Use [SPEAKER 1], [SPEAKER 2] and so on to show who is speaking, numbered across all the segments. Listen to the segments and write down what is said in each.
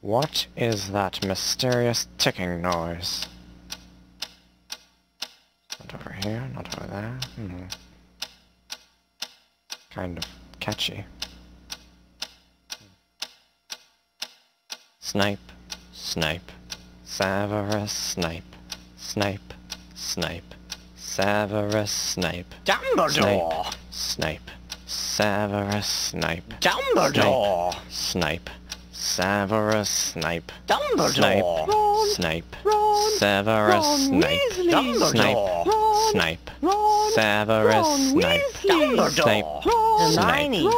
[SPEAKER 1] What is that mysterious ticking noise? Not over here, not over there. Kind of catchy. Snape, Snape, Severus Snape, Snape, Snape, Severus Snape.
[SPEAKER 2] Dumbledore!
[SPEAKER 1] Snape, Severus Snape.
[SPEAKER 2] Dumbledore!
[SPEAKER 1] Snape, Severus Snape.
[SPEAKER 2] Dumbledore!
[SPEAKER 1] Snape,
[SPEAKER 2] Ron,
[SPEAKER 1] Severus
[SPEAKER 2] Ron
[SPEAKER 1] Snape.
[SPEAKER 2] Weasley.
[SPEAKER 1] Dumbledore!
[SPEAKER 2] Ron,
[SPEAKER 1] Snape,
[SPEAKER 2] Ron,
[SPEAKER 1] Severus
[SPEAKER 2] Ron
[SPEAKER 1] Snape.
[SPEAKER 2] Weasley. Dumbledore!
[SPEAKER 1] Snape,
[SPEAKER 2] Hermione.
[SPEAKER 1] Snape,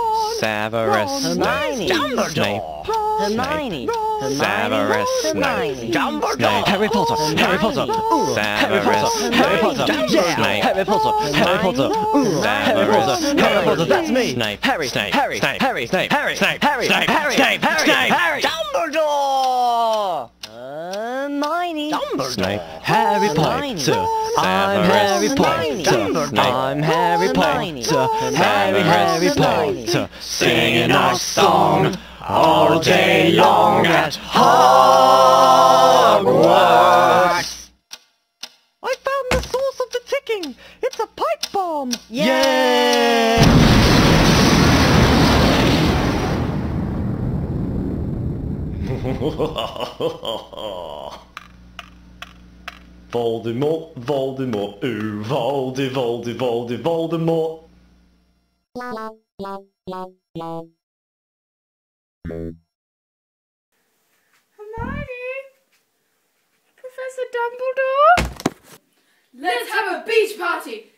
[SPEAKER 1] Severus
[SPEAKER 2] Ron
[SPEAKER 1] Snape.
[SPEAKER 2] Weasley.
[SPEAKER 1] Snape,
[SPEAKER 2] Hermione.
[SPEAKER 1] Severus Snape.
[SPEAKER 2] Dumbledore!
[SPEAKER 3] Harry Potter, Harry Potter, ooh, Harry Potter, Harry Potter, yeah,
[SPEAKER 1] Snape.
[SPEAKER 3] Harry Potter, Harry Potter, ooh, Harry Potter, Harry Potter, that's me,
[SPEAKER 1] Snape.
[SPEAKER 3] Harry,
[SPEAKER 1] Snape.
[SPEAKER 3] Harry,
[SPEAKER 1] Snape.
[SPEAKER 3] Harry,
[SPEAKER 1] Snape.
[SPEAKER 3] Harry,
[SPEAKER 1] Snape.
[SPEAKER 3] Harry,
[SPEAKER 1] Snape.
[SPEAKER 3] Harry,
[SPEAKER 1] Snape.
[SPEAKER 3] Harry,
[SPEAKER 1] Snape.
[SPEAKER 3] Harry,
[SPEAKER 2] Dumbledore! Hermione.
[SPEAKER 1] Snape.
[SPEAKER 3] Harry
[SPEAKER 2] Hermione.
[SPEAKER 3] Potter, I'm Harry
[SPEAKER 2] Hermione.
[SPEAKER 3] Potter, I'm Harry
[SPEAKER 2] Hermione.
[SPEAKER 3] Potter, Harry
[SPEAKER 2] Hermione.
[SPEAKER 3] Potter,
[SPEAKER 1] Singing our song all day long at
[SPEAKER 3] Hogwarts. I found the source of the ticking. It's a pipe bomb. Yay!
[SPEAKER 4] Voldemort, Voldemort, ooh, Voldemort.
[SPEAKER 5] Hermione? Professor Dumbledore? Let's have a beach party!